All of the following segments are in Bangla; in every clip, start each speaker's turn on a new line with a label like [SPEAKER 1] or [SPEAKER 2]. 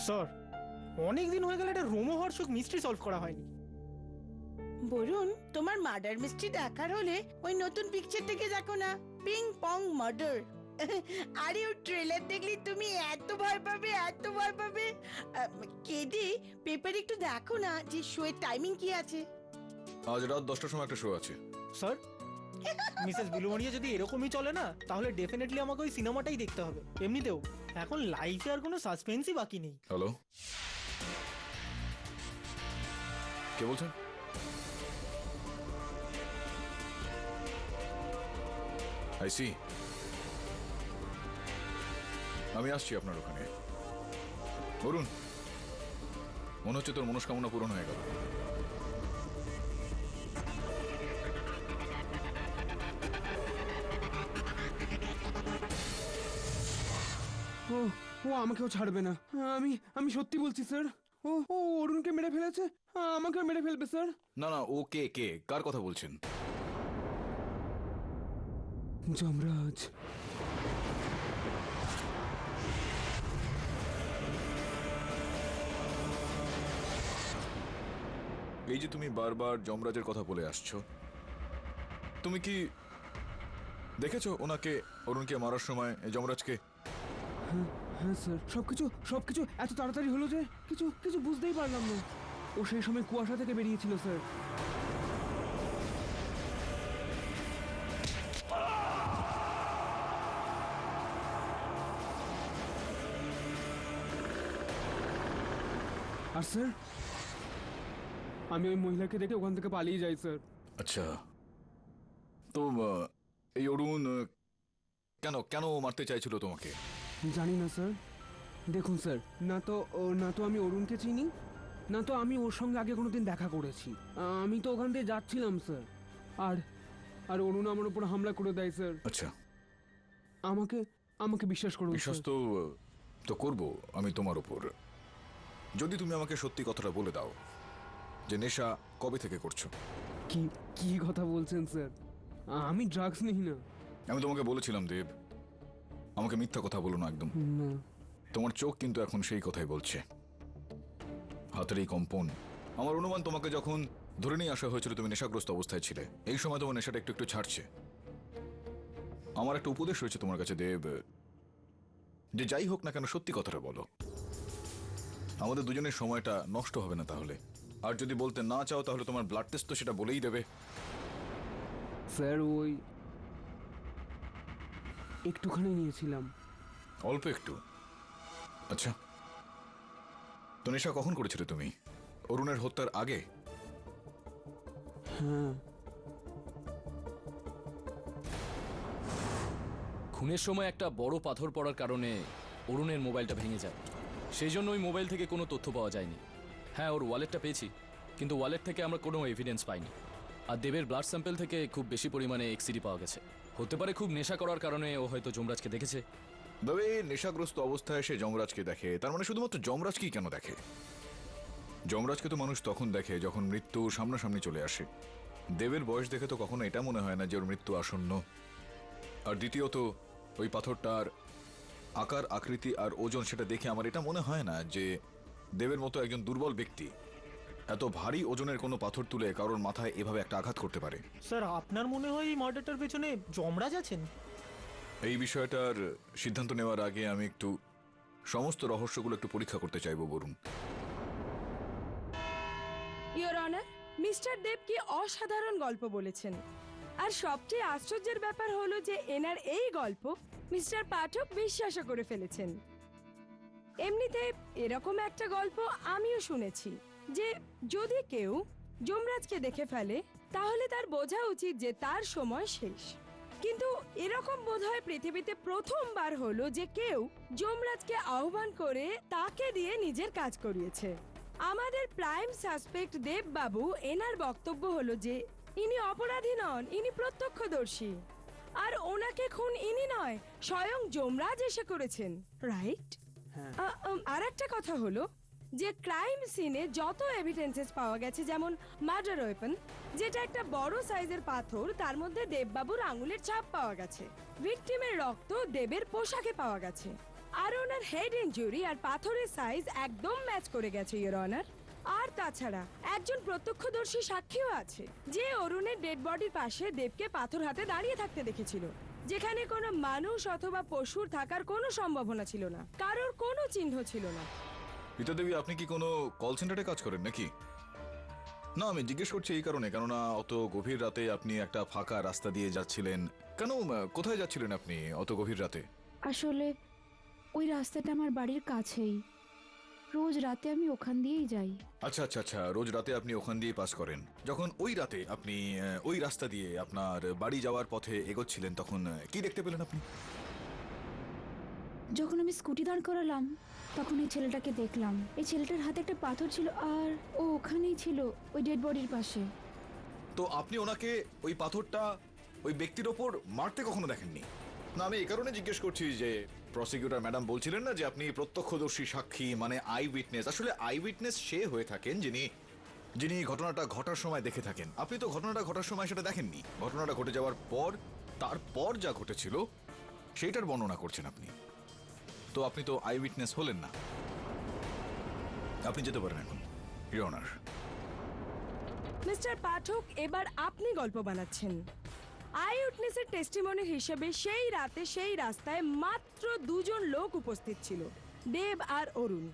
[SPEAKER 1] স্যার, অনেক দিন হয়ে গেল একটা রোমহর্ষক মিস্ট্রি সলভ করা হয়নি।
[SPEAKER 2] বরুণ, তোমার মার্ডার মিস্ট্রি দেখার হলে ওই নতুন পিকচারটাকে দেখো না, পিং পং মার্ডার। আরে ওই ট্রেলার দেখলি তুমি এত ভয় পাবে, এত ভয় পাবে। কেডি পেপার একটু দেখো না যে শো এর টাইমিং কি আছে।
[SPEAKER 3] আজ রাত 10টার সময় একটা শো আছে।
[SPEAKER 1] স্যার, মিসেস বিলুমণিয়া যদি এরকমই চলে না, তাহলে ডেফিনেটলি আমাকে ওই সিনেমাটাই দেখতে হবে। এমনিতেও এখন লাইফে আর কোনো সাসপেন্সই বাকি নেই।
[SPEAKER 3] হ্যালো, কে বলছেন? আই সি, আমি আসছি আপনার ওখানে। বলুন, মনে হচ্ছে তোর মনস্কামনা পূরণ হয়ে গেল।
[SPEAKER 4] ও ও আমাকেও ছাড়বে না। আমি সত্যি বলছি স্যার। ও ও অরুণকে মেরে ফেলেছে, আমাকেও মেরে ফেলবে স্যার।
[SPEAKER 3] না না, ও কে কে কার কথা বলছেন?
[SPEAKER 4] যমরাজ।
[SPEAKER 3] এই যে তুমি বারবার যমরাজের কথা বলে আসছো, তুমি কি দেখেছো ওনাকে, অরুণকে মারার সময় এই যমরাজকে?
[SPEAKER 4] হ্যাঁ স্যার, সবকিছু এত তাড়াতাড়ি হলো যে কিছু বুঝতেই পারলাম না। ও সেই সময় কুয়াশা থেকে বেরিয়েছিল স্যার। আর স্যার, আমি ওই মহিলাকে দেখে ওখান থেকে পালিয়ে যাই স্যার।
[SPEAKER 3] আচ্ছা, তো এই অরুণ কেন কেন মারতে চাইছিল তোমাকে?
[SPEAKER 4] জানি না স্যার। দেখুন স্যার, না তো আমি অরুণকে চিনি, না তো আমি ওর সঙ্গে আগে কোনোদিন দেখা করেছি। আমি তো ওখান দিয়ে যাচ্ছিলাম স্যার, আর আর অরুণ আমার উপর হামলা করে দেয় স্যার।
[SPEAKER 3] আচ্ছা,
[SPEAKER 4] আমাকে বিশ্বাস করুন।
[SPEAKER 3] বিশ্বাস তো করব আমি তোমার উপর, যদি তুমি আমাকে সত্যি কথাটা বলে দাও যে নেশা কবে থেকে করছো।
[SPEAKER 4] কি কথা বলছেন স্যার? আমি ড্রাগস নিই না।
[SPEAKER 3] আমি তোমাকে বলেছিলাম দেব, আমাকে মিথ্যা কথা বলো না একদম।
[SPEAKER 4] না।
[SPEAKER 3] তোমার চোখ কিন্তু এখন সেই কথাই বলছে, হাতের এই কম্পন। আমার অনুমান তোমাকে যখন ধরে নিয়ে আসা হয়েছিল তুমি নেশাগ্রস্ত অবস্থায় ছিলে, এই সময় তোমার নেশাটা একটু একটু ছাড়ছে। আমার একটা উপদেশ রয়েছে তোমার কাছে দেব, যে যাই হোক না কেন সত্যি কথাটা বলো, আমাদের দুজনের সময়টা নষ্ট হবে না তাহলে। আর যদি বলতে না চাও তাহলে তোমার ব্লাড টেস্ট তো সেটা বলেই দেবে।
[SPEAKER 4] স্যার ওই একটুখানি নিয়েছিলাম।
[SPEAKER 3] অল্প একটু? আচ্ছা, তো নেশা কখন করেছিলে তুমি? অরুণের হত্যার আগে?
[SPEAKER 4] হ্যাঁ।
[SPEAKER 5] খুনের সময় একটা বড় পাথর পড়ার কারণে অরুণের মোবাইলটা ভেঙে যায়, সেই জন্য ওই মোবাইল থেকে কোনো তথ্য পাওয়া যায়নি। হ্যাঁ, ওর ওয়ালেটটা পেয়েছি, কিন্তু ওয়ালেট থেকে আমরা কোনো এভিডেন্স পাইনি। আর দেবের ব্লাড স্যাম্পল থেকে খুব বেশি পরিমাণে এক্সিডি পাওয়া গেছে। হতে পারে খুব নেশা করার কারণে ও হয়তো যমরাজকে দেখেছে।
[SPEAKER 3] তবে নেশাগ্রস্ত অবস্থায় সে যমরাজকে দেখে, তার মানে শুধুমাত্র যমরাজকেই কেন দেখে? যমরাজকে তো মানুষ তখন দেখে যখন মৃত্যু সামনাসামনি চলে আসে। দেবের বয়স দেখে তো কখনো এটা মনে হয় না যে ওর মৃত্যু আসন্ন। আর দ্বিতীয়ত, ওই পাথরটার আকার আকৃতি আর ওজন সেটা দেখে আমার এটা মনে হয় না যে দেবের মতো একজন দুর্বল ব্যক্তি এত ভারী ওজনের কোনো পাথর তুলে কারোর মাথায় এভাবে একটা আঘাত করতে পারে।
[SPEAKER 1] স্যার, আপনার মনে হয় এই মার্ডারটার পেছনে যমরাজ আছেন?
[SPEAKER 3] এই বিষয়টার সিদ্ধান্ত নেওয়ার আগে আমি একটু সমস্ত রহস্যগুলো একটু পরীক্ষা করতে চাইবো বরুণ।
[SPEAKER 6] ইওর অনার, মিস্টার দেব কি অসাধারণ গল্প বলেছেন। আর সবচেয়ে আশ্চর্যের ব্যাপার হলো যে এনার এই গল্প মিস্টার পাঠক বিশ্বাসও করে ফেলেছেন। এমনিতে এরকম একটা গল্প আমিও শুনেছি যে যদি কেউ যমরাজকে দেখে ফেলে তাহলে তার বোঝা উচিত যে তার সময় শেষ। কিন্তু এরকম বোধহয় পৃথিবীতে প্রথমবার হলো যে কেউ যমরাজকে আহ্বান করে তাকে দিয়ে নিজের কাজ করিয়েছে। আমাদের প্রাইম সাসপেক্ট দেব বাবু, এনার বক্তব্য হলো যে ইনি অপরাধী নন, ইনি প্রত্যক্ষদর্শী। আর ওনাকে খুন ইনি নয়, স্বয়ং যমরাজ এসে করেছেন, রাইট? আর একটা কথা হলো যে ক্রাইম সিনে যত এভিডেন্সেস পাওয়া গেছে, যেমন মার্ডার ওয়েপন যেটা একটা বড় সাইজের পাথর, তার মধ্যে দেববাবুর আঙুলের ছাপ পাওয়া গেছে। ভিকটিমের রক্ত দেবের পোশাকে পাওয়া গেছে। আর ওনার হেড ইনজুরি আর পাথরের সাইজ একদম ম্যাচ করে গেছে ইওর অনার। আর তাছাড়া একজন প্রত্যক্ষদর্শী সাক্ষীও আছে যে অরুণের ডেড বডির পাশে দেবকে পাথর হাতে দাঁড়িয়ে থাকতে দেখেছিল, যেখানে কোনো মানুষ অথবা পশুর থাকার কোনো সম্ভাবনা ছিল না, কারোর কোনো চিহ্ন ছিল না।
[SPEAKER 3] রীতা দেবী, আপনি কি কোনো কল সেন্টারে কাজ করেন নাকি? না, আমি জিজ্ঞেস করছি এই কারণে, কেননা অত গভীর রাতে আপনি একটা ফাঁকা রাস্তা দিয়ে যাচ্ছিলেন কেন? কোথায় যাচ্ছিলেন আপনি অত গভীর রাতে?
[SPEAKER 7] আসলে ওই রাস্তাটা আমার বাড়ির কাছেই, রোজ রাতে আমি ওখান দিয়েই যাই।
[SPEAKER 3] আচ্ছা আচ্ছা আচ্ছা, রোজ রাতে আপনি ওখান দিয়ে পাস করেন। যখন ওই রাতে আপনি ওই রাস্তা দিয়ে আপনার বাড়ি যাওয়ার পথে এগোচ্ছিলেন, তখন কি দেখতে পেলেন আপনি?
[SPEAKER 7] যখন আমি স্কুটি দাঁড় করালাম তখন এই ছেলেটাকে দেখলাম। এই ছেলেটার হাতে একটা পাথর ছিল আর ও ওখানেই ছিল ওই ডেড বডির পাশে।
[SPEAKER 3] তো আপনি ওনাকে ওই পাথরটা ওই ব্যক্তির ওপর মারতে কখনো দেখেননি? না, আমি এই কারণে জিজ্ঞেস করছি যে প্রসিকিউটর ম্যাডাম বলছিলেন না যে আপনি প্রত্যক্ষদর্শী সাক্ষী, মানে আই উইটনেস। আসলে আই উইটনেস সে হয়ে থাকেন যিনি ঘটনাটা ঘটার সময় দেখে থাকেন। আপনি তো ঘটনাটা ঘটার সময় সেটা দেখেননি, ঘটনাটা ঘটে যাওয়ার পর তারপর যা ঘটেছিল সেইটার বর্ণনা করছেন আপনি। তো আপনি তো আই উইটনেস হলেন না। আপনি যেতে পারেন এখন, ইওর অনার।
[SPEAKER 6] মিস্টার পাঠক, এবার আপনি গল্প বানাচ্ছেন। আই উইটনেসের টেস্টিমনি হিসেবে সেই রাতে সেই রাস্তায় মাত্র দুজন লোক উপস্থিত ছিল, দেব আর অরুণ।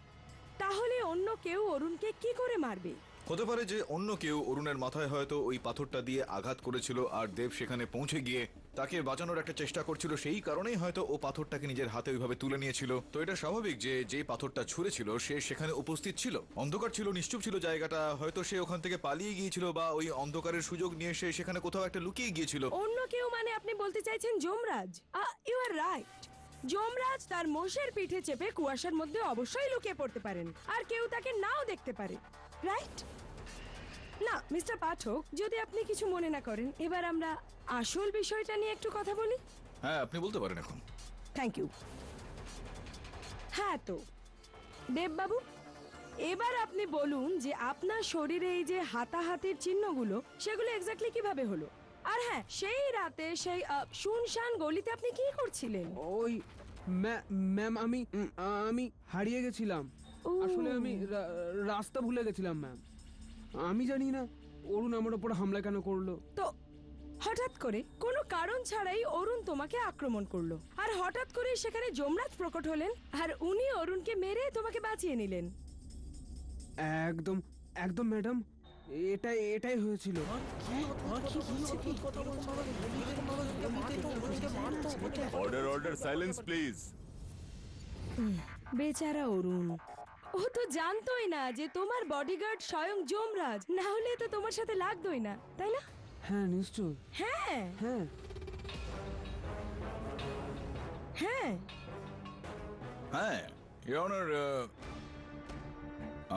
[SPEAKER 6] তাহলে অন্য কেউ অরুণকে কি করে মারবে?
[SPEAKER 3] হতে পারে যে অন্য কেউ অরুণের মাথায় হয়তো ওই পাথরটা দিয়ে আঘাত করেছিল, আর দেব সেখানে পৌঁছে গিয়ে তাকে বাঁচানোর একটা চেষ্টা করছিল, সেই কারণেই হয়তো ও পাথরটাকে নিজের হাতে ওইভাবে তুলে নিয়েছিল। তো এটা স্বাভাবিক যে যেই পাথরটা ছুঁড়েছিল সে সেখানে উপস্থিত ছিল, অন্ধকার ছিল, নিশ্চুপ ছিল জায়গাটা, হয়তো সে ওখান থেকে পালিয়ে গিয়েছিল বা ওই অন্ধকারের সুযোগ নিয়ে সে সেখানে কোথাও একটা লুকিয়ে গিয়েছিল।
[SPEAKER 6] অন্য কেউ মানে আপনি বলতে চাইছেন Yamraj? You are right. Yamraj তার মোষের পিঠে চেপে কুয়াশার মধ্যে অবশ্যই লুকিয়ে পড়তে পারেন, আর কেউ তাকে নাও দেখতে পারে, রাইট? না মিস্টার পাঠক, যদি আপনি কিছু মনে না করেন, এবার আমরা আসল বিষয়টা নিয়ে একটু কথা বলি।
[SPEAKER 3] হ্যাঁ, আপনি বলতে পারেন এখন।
[SPEAKER 6] Thank you. হ্যাঁ, তো দেববাবু, এবার আপনি বলুন যে আপনার শরীরে এই যে হাতাহাতির চিহ্নগুলো, সেগুলো এক্স্যাক্টলি কিভাবে হলো? আর হ্যাঁ, সেই রাতে সেই শুনশান গলিতে আপনি কি করছিলেন?
[SPEAKER 4] ওই ম্যাম আমি হারিয়ে গেছিলাম।
[SPEAKER 6] ও।
[SPEAKER 4] আসলে আমি রাস্তা ভুলে গেছিলাম ম্যাম। আমি জানি না অরুণ আমার ওপর হামলা কেন করলো।
[SPEAKER 6] তো হঠাৎ করে কোনো কারণ ছাড়াই অরুণ তোমাকে আক্রমণ করলো, আর হঠাৎ করে সেখানে যমরাজ প্রকট হলেন, আর উনি অরুণকে মেরে তোমাকে বাঁচিয়ে নিলেন।
[SPEAKER 4] একদম একদম ম্যাডাম, এটাই হয়েছিল।
[SPEAKER 8] Order order, silence please.
[SPEAKER 6] বেচারা অরুণ, ও তো জানতোই না যে তোমার বডিগার্ড স্বয়ং যমরাজ, না হলে তো তোমার সাথে লাগতোই না, তাই না?
[SPEAKER 4] হ্যাঁ নিশ্চয়।
[SPEAKER 6] হ্যাঁ
[SPEAKER 4] হ্যাঁ
[SPEAKER 6] হ্যাঁ।
[SPEAKER 3] হ্যাঁ, ইওর অনার,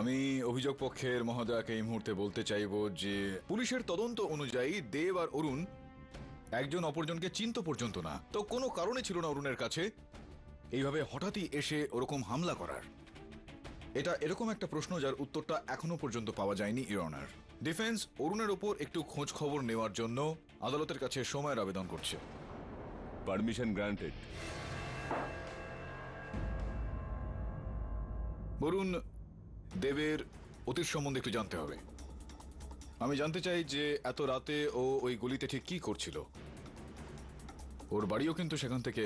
[SPEAKER 3] আমি অভিযোগ পক্ষের মহোদয়কে এই মুহূর্তে বলতে চাইবো যে পুলিশের তদন্ত অনুযায়ী দেব আর অরুণ একজন অপরজনকে চিনতে পর্যন্ত না। তো কোনো কারণে ছিল না অরুণের কাছে এইভাবে হঠাৎই এসে ওরকম হামলা করার। এটা এরকম একটা প্রশ্ন যার উত্তরটা এখনো পর্যন্ত পাওয়া যায়নি, ইওর অনার। ডিফেন্স অরুণের ওপর একটু খোঁজ খবর নেওয়ার জন্য আদালতের কাছে সময়ের আবেদন করছে।
[SPEAKER 8] Permission granted.
[SPEAKER 3] বরুণ, দেবের অতীত সম্বন্ধে একটু জানতে হবে। আমি জানতে চাই যে এত রাতে ও ওই গলিতে ঠিক কি করছিল। ওর বাড়িও কিন্তু সেখান থেকে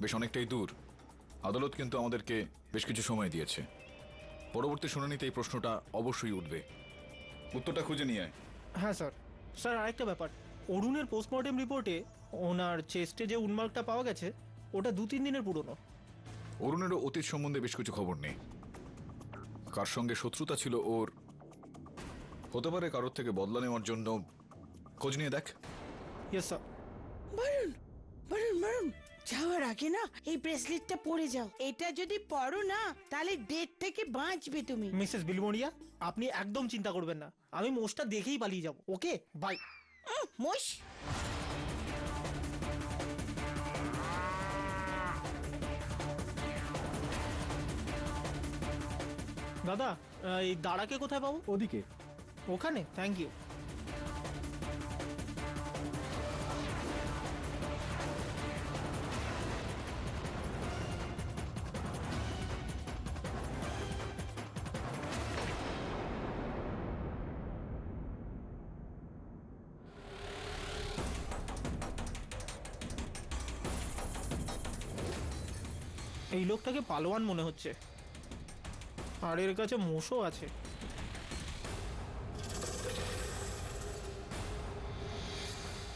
[SPEAKER 3] বেশ অনেকটাই দূর। আদালত কিন্তু আমাদেরকে বেশ কিছু সময় দিয়েছে। পরবর্তী শুনানিতে এই প্রশ্নটা অবশ্যই উঠবে। উত্তরটা খুঁজে নিয়ে আয়।
[SPEAKER 1] হ্যাঁ স্যার। স্যার, আরেকটা ব্যাপার, অরুণের পোস্টমর্টেম রিপোর্টে ওনার চেস্টে যে উন্মার্কটা পাওয়া গেছে ওটা 2-3 দিনের পুরনো।
[SPEAKER 3] অরুণেরও অতীত সম্বন্ধে বেশ কিছু খবর নেই। কার সঙ্গে শত্রুতা ছিল ওর, হতে পারে কারোর থেকে বদলা নেওয়ার জন্য। খোঁজ নিয়ে দেখ।
[SPEAKER 1] Yes sir.
[SPEAKER 2] বরুণ বরুণ বরুণ, যাওয়ার আগে না এই ব্রেসলেটটা পরে যাও। এটা যদি পরো না তাহলে ডেট থেকে বাঁচবে তুমি।
[SPEAKER 1] মিসেস বিলমোরিয়া, আপনি একদম চিন্তা করবেন না, আমি মোষটা দেখেই পালিয়ে যাব। Okay, bye.
[SPEAKER 2] মোষ?
[SPEAKER 1] দাদা, এই দাঁড়াকে কোথায় পাবো?
[SPEAKER 9] ওদিকে।
[SPEAKER 1] ওখানে? Thank you. এই লোকটাকে পালোয়ান মনে হচ্ছে, আর এর কাছে মোষও আছে।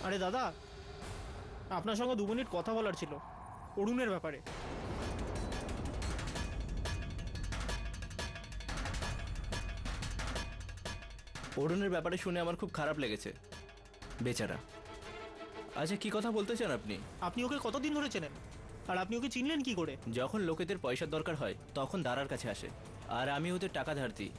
[SPEAKER 1] আরে দাদা, আপনার সঙ্গে 2 মিনিট কথা বলার ছিল অরুণের ব্যাপারে।
[SPEAKER 9] অরুণের ব্যাপারে শুনে আমার খুব খারাপ লেগেছে, বেচারা। আচ্ছা, কি কথা বলতে চান আপনি?
[SPEAKER 1] আপনি ওকে কতদিন ধরে চেনেন, আর আপনি ওকে চিনলেন কি করে?
[SPEAKER 9] যখন লোকেদের পয়সার দরকার হয় তখন দাঁড়ার কাছে আসে, আর আমি ওদের টাকা ধার দিই।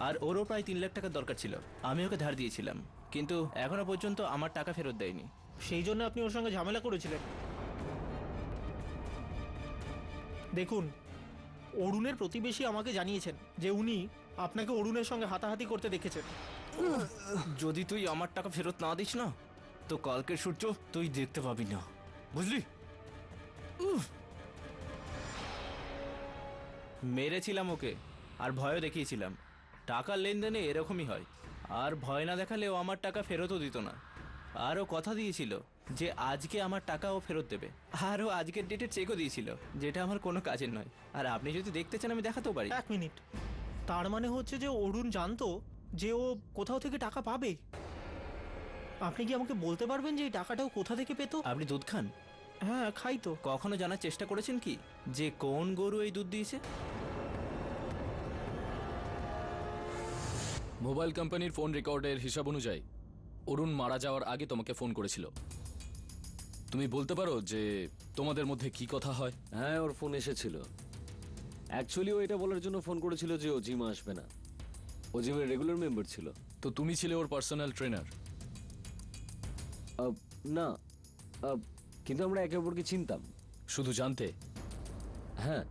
[SPEAKER 9] আর ওরও প্রায় 3 লাখ টাকার দরকার ছিল, আমি ওকে ধার দিয়েছিলাম, কিন্তু এখনো পর্যন্ত আমার টাকা ফেরত দেয়নি।
[SPEAKER 1] সেই জন্য আপনি ওর সঙ্গে ঝামেলা করেছিলেন? দেখুন, অরুণের প্রতিবেশী আমাকে জানিয়েছেন যে উনি আপনাকে অরুণের সঙ্গে হাতাহাতি করতে দেখেছেন।
[SPEAKER 9] যদি তুই আমার টাকা ফেরত না দিস না, তো কালকের সূর্য তুই দেখতে পাবি না, বুঝলি? মেরেছিলাম ওকে, আর ভয়ও দেখিয়েছিলাম। টাকার লেনদেনে এরকমই হয়, আর ভয় না দেখালে ও আমার টাকা ফেরতও দিত না। আর ও কথা দিয়েছিল যে আজকে আমার টাকা ও ফেরত দেবে, আর ও আজকের ডেটের চেকও দিয়েছিল, যেটা আমার কোনো কাজের নয়। আর আপনি যদি দেখতে চান আমি দেখাতেও পারি।
[SPEAKER 1] 1 মিনিট, তার মানে হচ্ছে যে অরুণ জানতো যে ও কোথাও থেকে টাকা পাবে। আপনি কি আমাকে বলতে পারবেন যে এই টাকাটাও কোথা থেকে পেতো?
[SPEAKER 9] আপনি দুধ খান?
[SPEAKER 1] হ্যাঁ, খাই তো।
[SPEAKER 9] কখনো জানার চেষ্টা করেছেন কি যে কোন গরু এই দুধ দিয়েছে?
[SPEAKER 5] মোবাইল কোম্পানির ফোন রেকর্ডের হিসাব অনুযায়ী অরুণ মারা যাওয়ার আগে তোমাকে ফোন করেছিল। তুমি বলতে পারো যে তোমাদের মধ্যে কি কথা হয়?
[SPEAKER 10] হ্যাঁ, ওর ফোন এসেছিল। অ্যাকচুয়ালি ও এটা বলার জন্য ফোন করেছিল যে ও জিমে আসবে না, ও জিমের রেগুলার মেম্বার ছিল।
[SPEAKER 5] তো তুমি ছিলে ওর পার্সোনাল ট্রেনার?
[SPEAKER 10] না, কিন্তু আমরা একে অপরকে চিনতাম।
[SPEAKER 5] শুধু জানতে?
[SPEAKER 10] হ্যাঁ।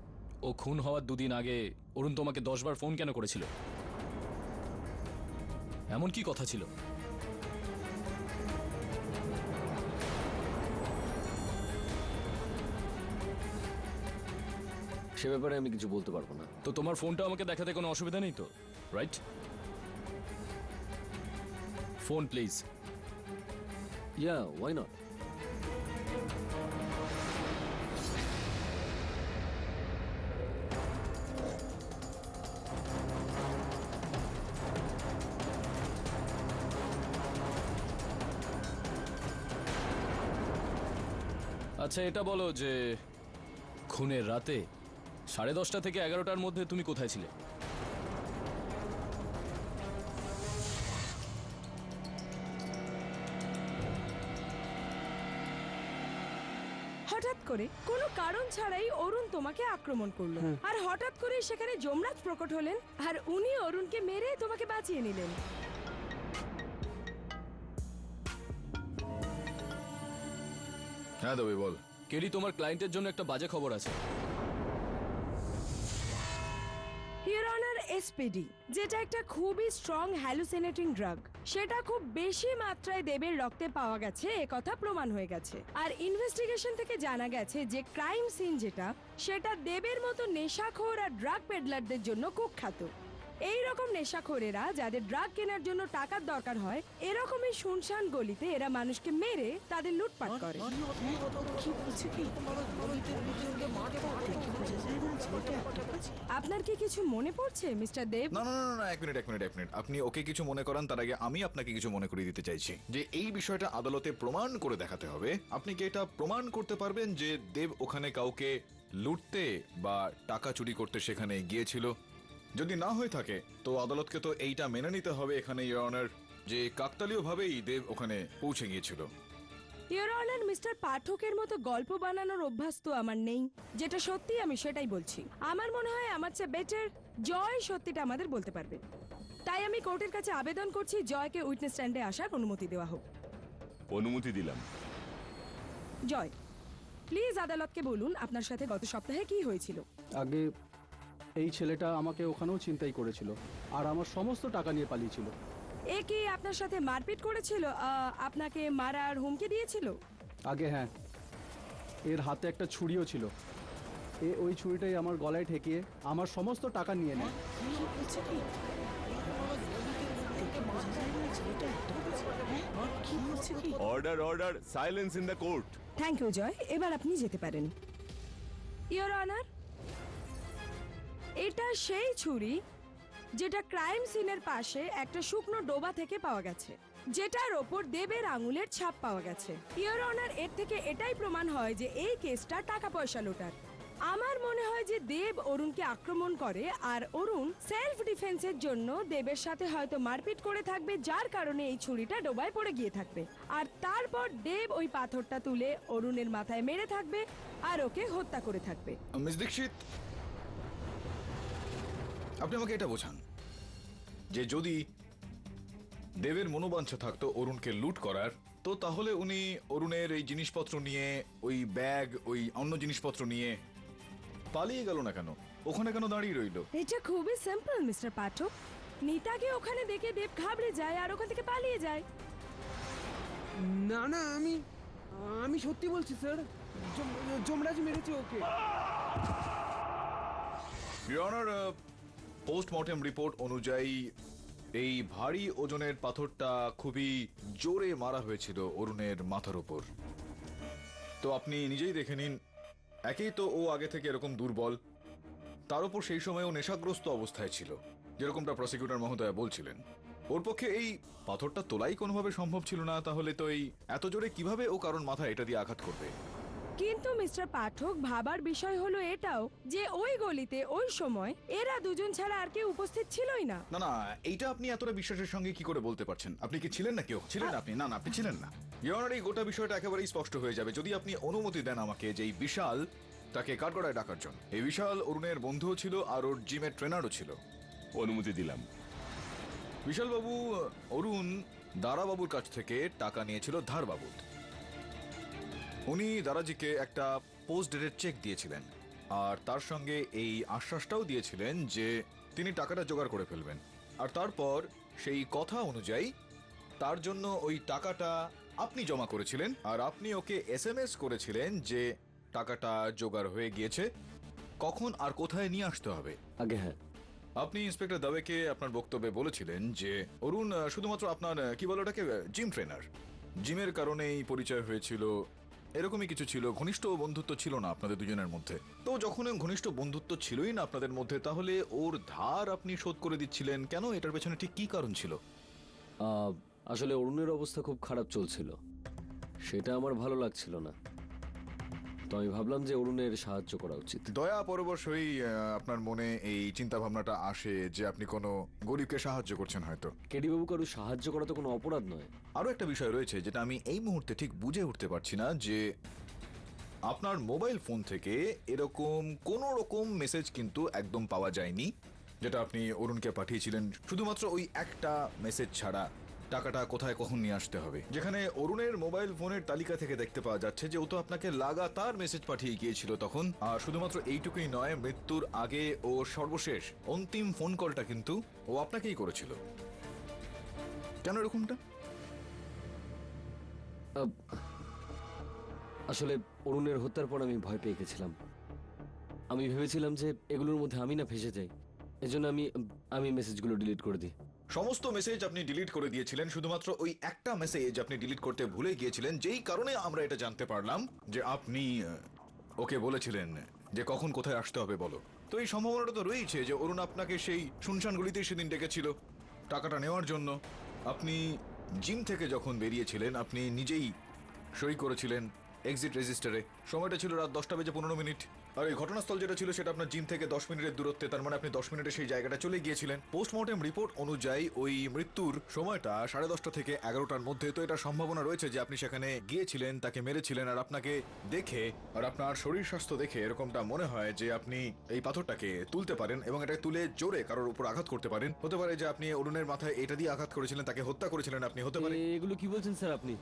[SPEAKER 5] ও খুন হওয়ার 2 দিন আগে অরুণ তোমাকে 10 বার ফোন কেন করেছিল? এমন কি কথা ছিল?
[SPEAKER 10] সে ব্যাপারে আমি কিছু বলতে পারবো না।
[SPEAKER 5] তো তোমার ফোনটা আমাকে দেখাতে কোনো অসুবিধা নেই তো, right? Phone please.
[SPEAKER 10] Yeah, why not?
[SPEAKER 5] আচ্ছা, এটা বলো যে খুনের রাতে 10:30 থেকে 11টার মধ্যে তুমি কোথায় ছিলে?
[SPEAKER 6] হঠাৎ করে কোনো কারণ ছাড়াই অরুণ তোমাকে আক্রমণ করলো, আর হঠাৎ করে সেখানে যমরাজ প্রকট হলেন, আর উনি অরুণকে মেরে তোমাকে বাঁচিয়ে নিলেন।
[SPEAKER 3] হ্যাঁ দেবী, বল।
[SPEAKER 5] কেলি, তোমার ক্লায়েন্টের জন্য একটা বাজে খবর আছে।
[SPEAKER 6] ইওর অনার, এসপিডি, যেটা একটা খুবই স্ট্রং হ্যালুসিনেটিং ড্রাগ, সেটা খুব বেশি মাত্রায় দেবের রক্তে পাওয়া গেছে, কথা প্রমাণ হয়ে গেছে। আর ইনভেস্টিগেশন থেকে জানা গেছে যে ক্রাইম সিন যেটা, সেটা দেবের মতো নেশাখোর আর ড্রাগ পেডলারদের জন্য কুখ্যাত। এই রকম নেশাখোরেরা যাদের ড্রাগ কেনার জন্য টাকার দরকার হয়, এরকমই শুনশান গলিতে এরা মানুষকে মেরে তাদের লুটপাট করে। আপনার কি কিছু মনে পড়ছে মিস্টার দেব?
[SPEAKER 3] না না না না, এক মিনিট। আপনি ওকে কিছু মনে করান, তার আগে আমি আপনাকে কিছু মনে করিয়ে দিতে চাইছি যে এই বিষয়টা আদালতে প্রমাণ করে দেখাতে হবে। আপনি কি এটা প্রমাণ করতে পারবেন যে দেব ওখানে কাউকে লুটতে বা টাকা চুরি করতে সেখানে গিয়েছিল? যদি না হয়ে থাকে তো আদালতকে তো এইটা মেনে নিতে হবে এখানে, ইওর অনার, যে কাকতালীয়ভাবেই দেব ওখানে পৌঁছে গিয়েছিল।
[SPEAKER 6] ইওর অনার, মিস্টার পাঠকের মতো গল্প বানানোর অভ্যাস তো আমার নেই। যেটা সত্যি আমি সেটাই বলছি। আমার মনে হয় আমার চেয়ে বেটার জয় সত্যিটা আমাদের বলতে পারবে। তাই আমি কোর্টের কাছে আবেদন করছি জয়কে উইটনেস স্ট্যান্ডে আসার অনুমতি দেওয়া হোক।
[SPEAKER 8] অনুমতি দিলাম।
[SPEAKER 6] জয়, প্লিজ আদালতকে বলুন আপনার সাথে গত সপ্তাহে কি হয়েছিল।
[SPEAKER 11] আগে এই ছেলেটা আমাকে ওখানেও ছিনতাই করেছিল, আর আমার সমস্ত টাকা নিয়ে পালিয়েছিল।
[SPEAKER 6] এ কি আপনার সাথে মারপিট করেছিল, আপনাকে মারার হুমকি দিয়েছিল?
[SPEAKER 11] আগে হ্যাঁ, এর হাতে একটা ছুরিও ছিল। ওই ছুরিটাই আমার গলায় ঠেকিয়ে আমার সমস্ত টাকা নিয়ে নেয়।
[SPEAKER 8] Order, silence in the court.
[SPEAKER 6] Thank you Joy, এবার আপনি যেতে পারেন। ইওর অনার, এটা সেই ছুরি যেটা ক্রাইম সিনের পাশে একটা শুকনো ডোবা থেকে পাওয়া গেছে, যেটার ওপর দেবের আঙুলের ছাপ পাওয়া গেছে। ইওর অনার, এর থেকে এটাই প্রমাণ হয় যে এই কেসটা টাকা পয়সা লোটার। আমার মনে হয় যে দেব অরুণকে আক্রমণ করে আর অরুণ সেলফ ডিফেন্সের জন্য দেবের সাথে হয়তো মারপিট করে থাকবে, যার কারণে এই ছুরিটা ডোবায় পড়ে গিয়ে থাকবে। আর তারপর দেব ওই পাথরটা তুলে অরুণের মাথায় মেরে থাকবে আর ওকে হত্যা করে থাকবে।
[SPEAKER 3] মিস দীক্ষিত, আপনি আমাকে এটা বোঝান যে যদি দেবের মনোবাঞ্ছা থাকতো অরুণকে লুট করার, তো তাহলে উনি অরুণের এই জিনিসপত্র নিয়ে, ওই ব্যাগ, ওই অন্য জিনিসপত্র নিয়ে পালিয়ে গেল না কেন? ওখানে কেন দাঁড়িয়ে রইলো?
[SPEAKER 6] এটা খুবই সিম্পল মিস্টার পাঠক। নিতাকে ওখানে দেখে দেব ঘাবড়ে যায় আর ওখান থেকে পালিয়ে যায়।
[SPEAKER 4] না না, আমি সত্যি বলছি স্যার, যমরাজ মেরেছে ওকে।
[SPEAKER 3] ইওর অনার, পোস্টমর্টেম রিপোর্ট অনুযায়ী এই ভারী ওজনের পাথরটা খুবই জোরে মারা হয়েছিল অরুণের মাথার উপর। তো আপনি নিজেই দেখে নিন, একেই তো ও আগে থেকে এরকম দুর্বল, তার উপর সেই সময় ও নেশাগ্রস্ত অবস্থায় ছিল, যেরকমটা প্রসিকিউটর মহোদয় বলছিলেন। ওর পক্ষে এই পাথরটা তোলাই কোনোভাবে সম্ভব ছিল না, তাহলে তো এই এত জোরে কিভাবে ও কারণ মাথায় এটা দিয়ে আঘাত করবে?
[SPEAKER 6] কিন্তু মিস্টার পাঠক, ভাবার বিষয় হলো এটাও যে ওই গলিতে ওই সময় এরা দুজন ছাড়া আর কেউ উপস্থিত ছিলই না।
[SPEAKER 3] না না, এইটা আপনি এতটা বিশ্বাসের সঙ্গে কি করে বলতে পারছেন? আপনি কি ছিলেন না? কেউ ছিলেন আপনি? না না, আপনি ছিলেন না। ইওর এই গোটা বিষয়টা একেবারেই স্পষ্ট হয়ে যাবে যদি আপনি অনুমতি দেন আমাকে যে এই বিশাল তাকে কাঠগড়ায় ডাকার জন্য। এই বিশাল অরুণের বন্ধুও ছিল আর ওর জিমের ট্রেনারও ছিল।
[SPEAKER 8] অনুমতি দিলাম।
[SPEAKER 3] বিশাল বাবু, অরুণ দারাবাবুর কাছ থেকে টাকা নিয়েছিল ধার বাবদ। উনি দারাজিকে একটা পোস্ট ডেটেড চেক দিয়েছিলেন আর তার সঙ্গে এই আশ্বাসটাও দিয়েছিলেন যে তিনি টাকাটা জোগাড় করে ফেলবেন। আর তারপর সেই কথা অনুযায়ী তার জন্য ওই টাকাটা আপনি জমা করেছিলেন আর আপনি ওকে SMS করেছিলেন যে টাকাটা জোগাড় হয়ে গিয়েছে, কখন আর কোথায় নিয়ে আসতে হবে।
[SPEAKER 10] আগে হ্যাঁ,
[SPEAKER 3] আপনি ইন্সপেক্টর দাবেকে আপনার বক্তব্যে বলেছিলেন যে অরুণ শুধুমাত্র আপনার কি বলে ওটাকে জিম ট্রেনার, জিমের কারণেই পরিচয় হয়েছিল, এরকমই কিছু ছিল, ঘনিষ্ঠ বন্ধুত্ব ছিল না আপনাদের দুজনের মধ্যে। তো যখন ঘনিষ্ঠ বন্ধুত্ব ছিলই না আপনাদের মধ্যে, তাহলে ওর ধার আপনি শোধ করে দিচ্ছিলেন কেন? এটার পেছনে ঠিক কি কারণ ছিল?
[SPEAKER 10] আসলে অরুণের অবস্থা খুব খারাপ চলছিল, সেটা আমার ভালো লাগছিল না, তো আমি ভাবলাম যে অরুণের সাহায্য করা উচিত।
[SPEAKER 3] দয়া পরবশই আপনার মনে এই চিন্তা ভাবনাটা আসে যে আপনি কোনো গরিবকে সাহায্য করছেন হয়তো।
[SPEAKER 10] কেডি বাবু, কারো সাহায্য করা তো কোনো অপরাধ নয়।
[SPEAKER 3] আরো একটা বিষয় রয়েছে যেটা আমি এই মুহূর্তে ঠিক বুঝে উঠতে পারছি না, যে আপনার মোবাইল ফোন থেকে এরকম কোনো রকম মেসেজ কিন্তু একদম পাওয়া যায়নি যেটা আপনি অরুণকে পাঠিয়েছিলেন, শুধুমাত্র ওই একটা মেসেজ ছাড়া টাকাটা কোথায় কখন নিয়ে আসতে হবে, যেখানে অরুণের মোবাইল ফোনের তালিকা থেকে দেখতে পাওয়া যাচ্ছে যে ও তো আপনাকে লাগাতার মেসেজ পাঠিয়ে গিয়েছিল তখন। আর শুধুমাত্র এইটুকুই নয়, মৃত্যুর আগে ও সর্বশেষ অন্তিম ফোন কলটা কিন্তু ও আপনাকেই করেছিল। কেন এরকমটা?
[SPEAKER 10] আসলে অরুণের হত্যার পর আমি ভয় পেয়ে গেছিলাম। আমি ভেবেছিলাম যে এগুলোর মধ্যে আমি না ফেসে যাই, এজন্য আমি মেসেজগুলো ডিলিট করে দিই।
[SPEAKER 3] সমস্ত মেসেজ আপনি ডিলিট করে দিয়েছিলেন, শুধুমাত্র ওই একটা মেসেজ আপনি ডিলিট করতে ভুলে গিয়েছিলেন, যেই কারণে আমরা এটা জানতে পারলাম যে আপনি ওকে বলেছিলেন যে কখন কোথায় আসতে হবে বলো। তো এই সম্ভাবনাটা তো রয়েছে যে অরুণ আপনাকে সেই শুনশান গলিতেই সেদিন ডেকেছিল টাকাটা নেওয়ার জন্য। আপনি জিম থেকে যখন বেরিয়েছিলেন আপনি নিজেই সই করেছিলেন এক্সিট রেজিস্টারে। সময়টা ছিল রাত 10:15। আর এই ঘটনাস্থল যেটা ছিল সেটা আপনার জিম থেকে 10 মিনিটের দূরত্বে, তার মানে আপনি 10 মিনিটে সেই জায়গাটা চলে গিয়েছিলেন। পোস্টমর্টেম রিপোর্ট অনুযায়ী ওই মৃত্যুর সময়টা 10:30 থেকে 11টার মধ্যে। তো এটা সম্ভাবনা রয়েছে যে আপনি সেখানে গিয়েছিলেন, তাকে মেরেছিলেন, আর আপনাকে দেখে আর আপনার শরীর স্বাস্থ্য দেখে এরকমটা মনে হয় যে আপনি এই পাথরটাকে তুলতে পারেন এবং এটাকে তুলে জোরে কারোর উপর আঘাত করতে পারেন। হতে পারে যে আপনি অরুণের মাথায় এটা দিয়ে আঘাত করেছিলেন, তাকে হত্যা করেছিলেন আপনি, হতে পারে।
[SPEAKER 10] এগুলো কি বলছেন স্যার আপনি?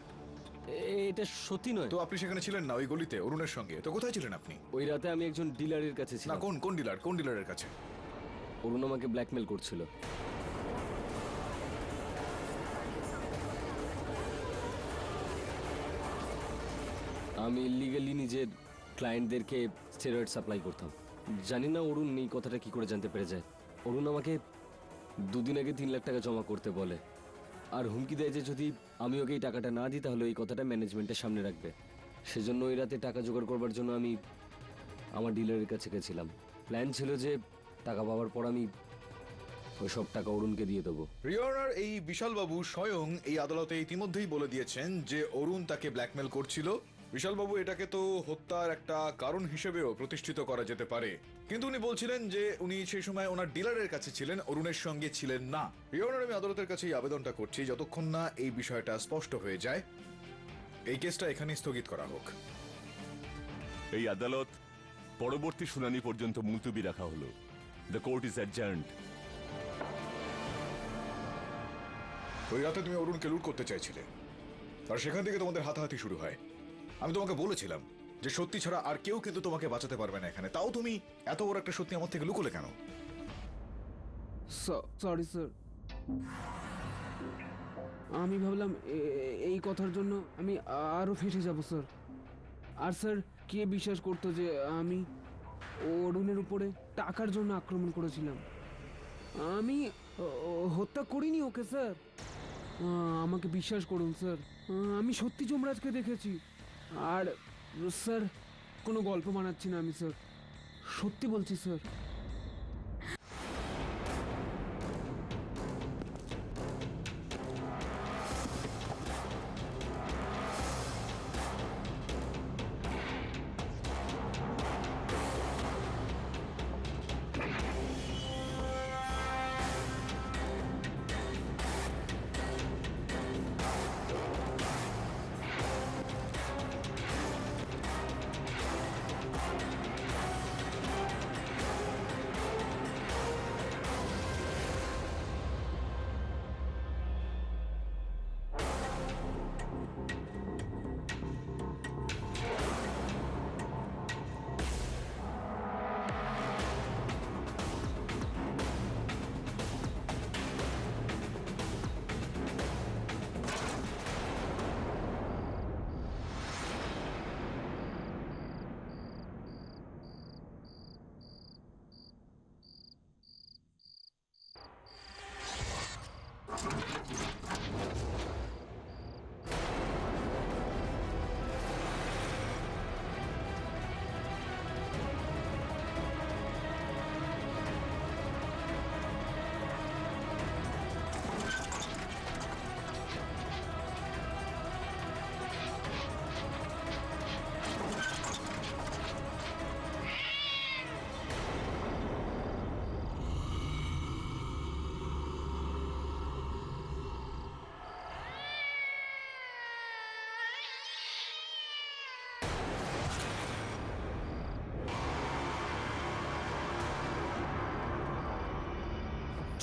[SPEAKER 10] এটা সত্যি নয়।
[SPEAKER 3] তো আপনি সেখানে ছিলেন না ওই গলিতে অরুণের সঙ্গে? তো কোথায় ছিলেন আপনি?
[SPEAKER 10] ওই রাতে আমি একজন ডিলারের কাছে ছিলাম।
[SPEAKER 3] না, কোন ডিলার? কোন ডিলারের কাছে?
[SPEAKER 10] অরুণ আমাকে ব্ল্যাকমেল করছিল। আমি ইলিগালি নিজের ক্লায়েন্টদেরকে স্টেরয়েড সাপ্লাই করতাম। জানি না অরুণ এই কথাটা কি করে জানতে পেরে যায়। অরুণ আমাকে 2 দিন আগে 3 লাখ টাকা জমা করতে বলে আর হুমকি দেয় যে যদি আমি ওকে এই টাকাটা না দিই তাহলে এই কথাটা ম্যানেজমেন্টের সামনে রাখবে। সেজন্য ওই রাতে টাকা জোগাড় করবার জন্য আমি আমার ডিলারের কাছে গেছিলাম। প্ল্যান ছিল যে টাকা পাওয়ার পর আমি ওই সব টাকা অরুণকে দিয়ে দেবো।
[SPEAKER 3] রিওনার এই বিশালবাবু স্বয়ং এই আদালতে ইতিমধ্যেই বলে দিয়েছেন যে অরুণ তাকে ব্ল্যাকমেল করছিল। বিশালবাবু এটাকে তো হত্যার একটা কারণ হিসেবেও প্রতিষ্ঠিত করা যেতে পারে, কিন্তু উনি বলছিলেন যে উনি সেই সময় ওনার ডিলারের কাছে ছিলেন, অরুণের সঙ্গে ছিলেন না। রিওনার আমি আদালতের কাছে এই আবেদনটা করছি, যতক্ষণ না এই বিষয়টা স্পষ্ট হয়ে যায় এই কেসটা এখানেই স্থগিত করা হোক।
[SPEAKER 8] এই আদালত পরবর্তী শুনানি পর্যন্ত মুলতবি রাখা হলো। The court is adjourned.
[SPEAKER 3] ওই রাতে তুমি অরুণকে লুট করতে চাইছিলে, আর সেখান থেকে তোমাদের হাতাহাতি শুরু হয়। আমি তোমাকে বলেছিলাম যে সত্যি ছাড়া আর কেউ কিন্তু তোমাকে বাঁচাতে পারবে না এখানে, তাও তুমি এত বড় একটা সত্যি আমার থেকে লুকোলে কেন?
[SPEAKER 4] সরি স্যার, আমি ভাবলাম এই কথার জন্য আমি আরো ফেসে যাব স্যার। আর স্যার, কে বিশ্বাস করতো যে আমি অরুণের উপরে টাকার জন্য আক্রমণ করেছিলাম? আমি হত্যা করিনি ওকে স্যার, আমাকে বিশ্বাস করুন স্যার। আমি সত্যি যমরাজকে দেখেছি। আর স্যার, কোনো গল্প বানাচ্ছি না আমি স্যার, সত্যি বলছি স্যার।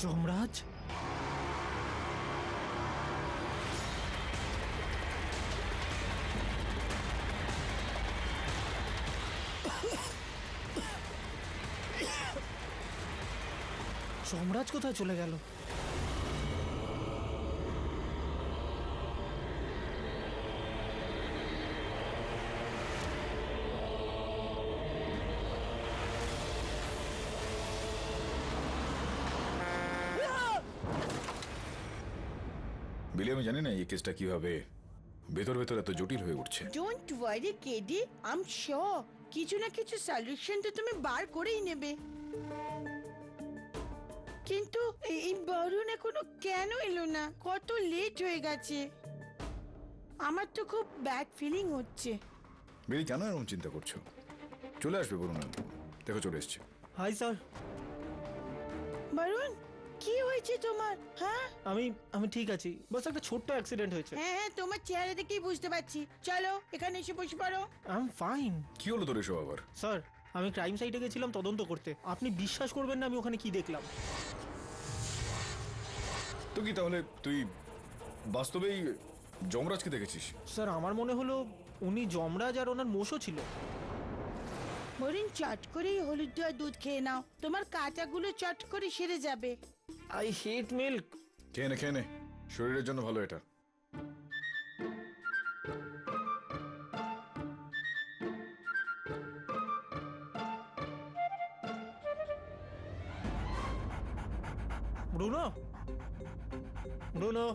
[SPEAKER 1] যমরাজ, যমরাজ কোথায় চলে গেল?
[SPEAKER 3] বিলি, আমি জানি না এই কেসটা কিভাবে ভেতর ভেতর এত জটিল হয়ে উঠছে।
[SPEAKER 2] Don't worry KD, I am sure কিছু না কিছু সলিউশন তো তুমি বার করেই নেবে। কিন্তু এই বরুণ এখনো কেন এলো না? কত লেট হয়ে গেছে, আমার তো খুব ব্যাড ফিলিং হচ্ছে।
[SPEAKER 3] বিলি, কেন এরকম চিন্তা করছো? চলে আসবে বলুন, দেখো চলে এসছে।
[SPEAKER 1] Hi sir.
[SPEAKER 2] বরুণ, কি হয়েছে তোমার? হ্যাঁ,
[SPEAKER 1] আমি ঠিক আছি, বাস একটা ছোট্ট অ্যাক্সিডেন্ট হয়েছে।
[SPEAKER 2] হ্যাঁ হ্যাঁ, তোমার চেহারা দেখেই বুঝতে পারছি। চলো এখানে এসে বসে পড়ো।
[SPEAKER 1] I am fine.
[SPEAKER 3] কি হলো তোর এসব আবার?
[SPEAKER 1] স্যার, আমি ক্রাইম সাইটে গেছিলাম তদন্ত করতে। আপনি বিশ্বাস করবেন না আমি ওখানে কি দেখলাম।
[SPEAKER 3] তো কি তাহলে তুই বাস্তবেই যমরাজকে দেখেছিস?
[SPEAKER 1] স্যার, আমার মনে হলো উনি যমরাজ আর ওনার মোষও ছিল।
[SPEAKER 2] বরুণ, চট করেই হলুদ দেওয়া দুধ খেয়ে নাও, তোমার কাঁচাগুলো চট করে সেরে যাবে।
[SPEAKER 1] I hate milk.
[SPEAKER 3] খেয়ে নে, শরীরের জন্য ভালো এটা।
[SPEAKER 1] Bruno, Bruno,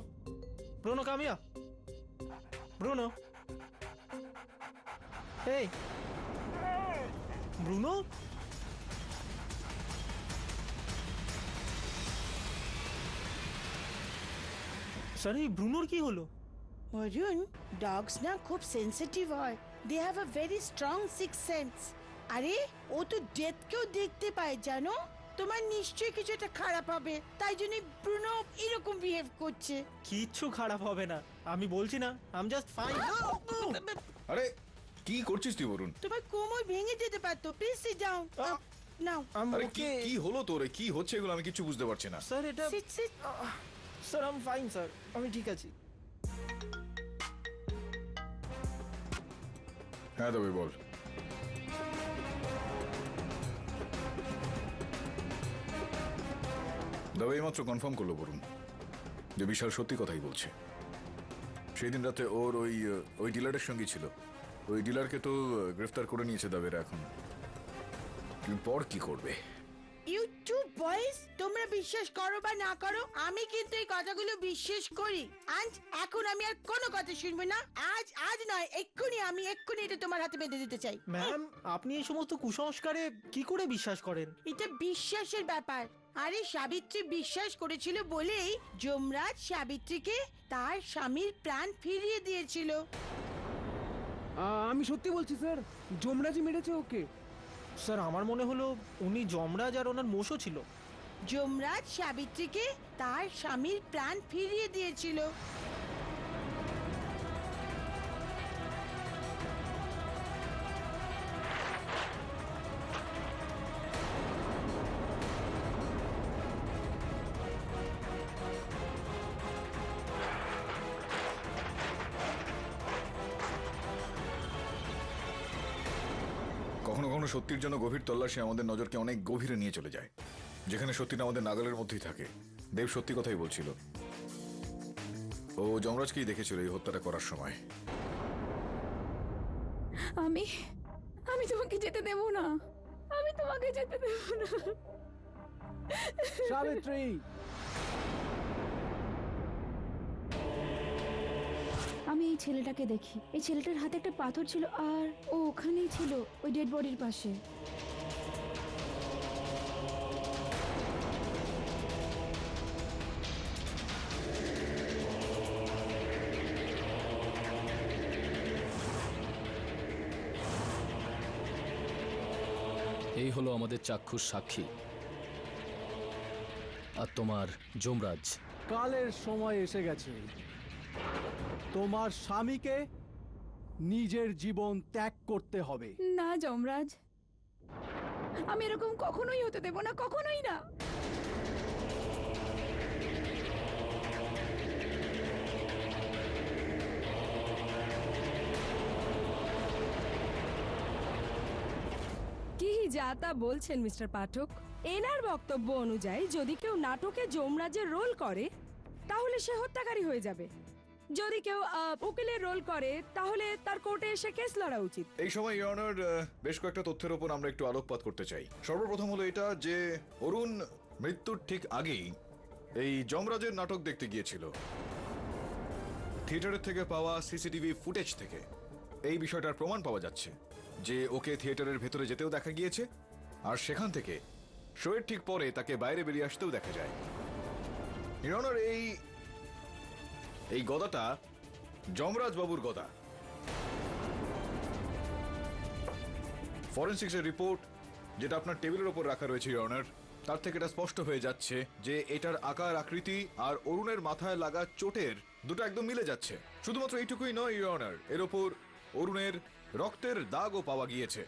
[SPEAKER 1] Bruno, come here. Bruno. Hey. Bruno? Sir এই ব্রুনোর কি হলো?
[SPEAKER 2] অরুণ, ডগস না খুব সেনসিটিভ হয়। They have a very strong six sense. আরে ও তো ডেথকেও দেখতে পায় জানো। তোমার নিশ্চয়ই কিছু একটা খারাপ হবে, তাই জন্য ব্রুনো এরকম বিহেভ করছে।
[SPEAKER 1] কিচ্ছু খারাপ হবে না, আমি বলছি না, আই এম জাস্ট ফাইন।
[SPEAKER 3] আরে কি করছিস তুই অরুণ?
[SPEAKER 2] তোমার কোমর ভেঙে যেতে পারতো। Please sit down now.
[SPEAKER 3] আরে কি কি হলো তোর? কি হচ্ছে এগুলো আমি কিছু বুঝতে পারছি না।
[SPEAKER 1] স্যার এটা
[SPEAKER 2] sit sit.
[SPEAKER 1] Sir I am fine sir, আমি ঠিক আছি।
[SPEAKER 3] হ্যাঁ তবে বল। তবে এইমাত্র কনফার্ম করলো বরুণ যে বিশাল সত্যি কথাই বলছে। সেই দিন রাতে ওর ওই ডিলারের সঙ্গে ছিল। ওই ডিলারকে তো গ্রেফতার করে নিয়েছে দাবেরা। এখন পর কি করবে?
[SPEAKER 2] ইউ টু বয়েজ, তোমরা বিশ্বাস করো বা না করো, আমি কিন্তু এই কথাগুলো বিশ্বাস করি। আজ এখন আমি আর কোনো কথা শুনবো না। আজ নয়, এক্ষুনি এটা তোমার হাতে বেঁধে দিতে চাই।
[SPEAKER 1] ম্যাম, আপনি এই সমস্ত কুসংস্কারে কি করে বিশ্বাস করেন?
[SPEAKER 2] এটা বিশ্বাসের ব্যাপার। আরে সাবিত্রী বিশ্বাস করেছিল বলেই যমরাজ সাবিত্রীকে তার স্বামীর প্রাণ ফিরিয়ে দিয়েছিল।
[SPEAKER 4] আমি সত্যি বলছি স্যার, যমরাজই মেরেছে ওকে।
[SPEAKER 1] স্যার আমার মনে হলো উনি যমরাজ আর ওনার মোষও ছিল।
[SPEAKER 2] যমরাজ সাবিত্রীকে তার স্বামীর প্রাণ ফিরিয়ে দিয়েছিল।
[SPEAKER 3] কখনো কখনো সত্যির জন্য গভীর তল্লাশি আমাদের নজরকে অনেক গভীরে নিয়ে চলে যায়, যেখানে সত্যিটা আমাদের নাগালের মধ্যেই থাকে। দেব সত্যি কথাই বলছিল। ও যমরাজকেই দেখেছিল এই হত্যাটা করার সময়।
[SPEAKER 7] আমি তোমাকে যেতে দেব না, আমি তোমাকে যেতে দেব না।
[SPEAKER 11] সাবিত্রী,
[SPEAKER 7] আমি এই ছেলেটাকে দেখি। এই ছেলেটার হাতে একটা পাথর ছিল আর ও ওখানেই ছিল, ওই ডেড বডির পাশে।
[SPEAKER 5] এই হলো আমাদের চাক্ষুষ সাক্ষী। আর তোমার যমরাজ।
[SPEAKER 11] কালের সময় এসে গেছে। তোমার স্বামীকে নিজের জীবন ত্যাগ করতে হবে।
[SPEAKER 7] না যমরাজ, আমি এরকম কখনোই হতে দেব না, কখনোই না।
[SPEAKER 6] কি যা তা বলছেন মিস্টার পাঠক? এনার বক্তব্য অনুযায়ী যদি কেউ নাটকে যমরাজের রোল করে তাহলে সে হত্যাকারী হয়ে যাবে। যদি কেউ উকিলের রোল করে তাহলে তার কোর্টে এসে কেস লড়া উচিত।
[SPEAKER 3] এই সময় ইওর অনার, বেশ কয়েকটা তথ্যের উপর আমরা একটু আলোকপাত করতে চাই। সর্বপ্রথম হলো এটা যে অরুণ মৃত্যুর ঠিক আগেই এই যমরাজের নাটক দেখতে গিয়েছিল। থিয়েটারের থেকে পাওয়া সিসিটিভি ফুটেজ থেকে এই বিষয়টার প্রমাণ পাওয়া যাচ্ছে যে ওকে থিয়েটারের ভেতরে যেতেও দেখা গিয়েছে, আর সেখান থেকে শোয়ের ঠিক পরে তাকে বাইরে বেরিয়ে আসতেও দেখা যায়। ইওর অনার, এই গদাটা যমরাজ বাবুর গদা। ফরেনসিক্সের রিপোর্ট যেটা আপনার টেবিলের উপর রাখা রয়েছে ইওর অনার, তার থেকে এটা স্পষ্ট হয়ে যাচ্ছে যে এটার আকার আকৃতি আর অরুণের মাথায় লাগা চোটের দুটো একদম মিলে যাচ্ছে। শুধুমাত্র এইটুকুই নয় ইওর অনার, এর ওপর অরুণের রক্তের দাগও পাওয়া গিয়েছে।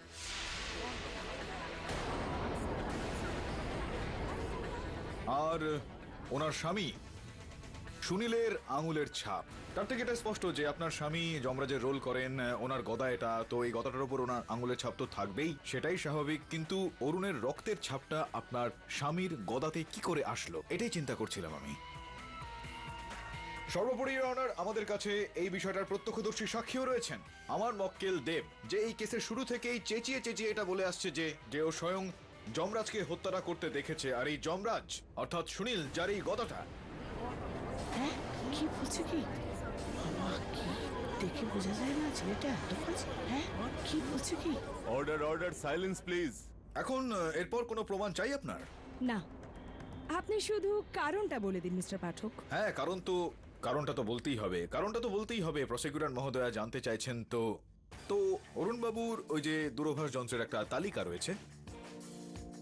[SPEAKER 3] আর ওনার স্বামী সুনীলের আঙুলের ছাপ, তার থেকে এটা স্পষ্ট যে আপনার স্বামী যমরাজের রোল করেন। ওনার গদা এটা, তো এই গদাটার উপর ওনার আঙুলের ছাপ তো থাকবেই, সেটাই স্বাভাবিক। কিন্তু অরুণের রক্তের ছাপটা আপনার স্বামীর গদাতে কি করে আসলো, এটাই চিন্তা করছিলাম আমি। সর্বোপরি ইওর অনার, আমাদের কাছে এই বিষয়টার প্রত্যক্ষদর্শী সাক্ষীও রয়েছেন। আমার মক্কেল দেব, যে এই কেসের শুরু থেকেই চেঁচিয়ে চেঁচিয়ে এটা বলে আসছে যে ও স্বয়ং যমরাজকে হত্যাটা করতে দেখেছে। আর এই যমরাজ অর্থাৎ সুনীল, যার এই গদাটা।
[SPEAKER 2] কি বলছো কি? দেখে বোঝা যায় না ছেলেটা এত ফাঁসি। হ্যাঁ কি বলছে কি?
[SPEAKER 8] Order order silence please.
[SPEAKER 3] এখন এরপর কোনো প্রমাণ চাই আপনার?
[SPEAKER 6] না, আপনি শুধু কারণটা বলে দিন মিস্টার পাঠক।
[SPEAKER 3] হ্যাঁ, কারণটা তো বলতেই হবে। প্রসিকিউটর মহোদয়া জানতে চাইছেন তো তো অরুণবাবুর ওই যে দূরভাষ যন্ত্রের একটা তালিকা রয়েছে,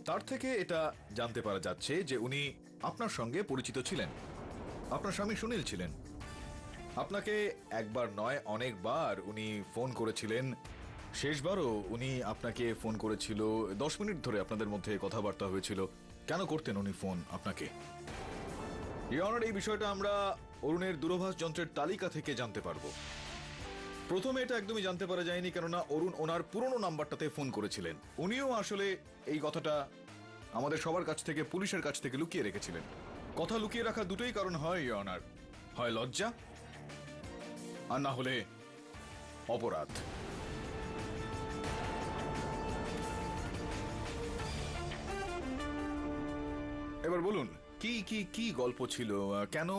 [SPEAKER 3] তার থেকে এটা জানতে পারা যাচ্ছে যে উনি আপনার সঙ্গে পরিচিত ছিলেন। আপনার স্বামী সুনীল ছিলেন। আপনাকে একবার নয় অনেকবার উনি ফোন করেছিলেন। শেষবারও উনি আপনাকে ফোন করেছিল, 10 মিনিট ধরে আপনাদের মধ্যে কথাবার্তা হয়েছিল। কেন করতেন উনি ফোন আপনাকে? এই বিষয়টা আমরা অরুণের দূরভাষ যন্ত্রের তালিকা থেকে জানতে পারবো। প্রথমে এটা একদমই জানতে পারা যায়নি, কেননা অরুণ ওনার পুরনো নাম্বারটাতে ফোন করেছিলেন। উনিও আসলে এই কথাটা আমাদের সবার কাছ থেকে, পুলিশের কাছ থেকে লুকিয়ে রেখেছিলেন। কথা লুকিয়ে রাখা দুটোই কারণ হয় অনার, হয় লজ্জা আর না হলে অপরাধ। এবার বলুন কি কি কি গল্প ছিল, কেন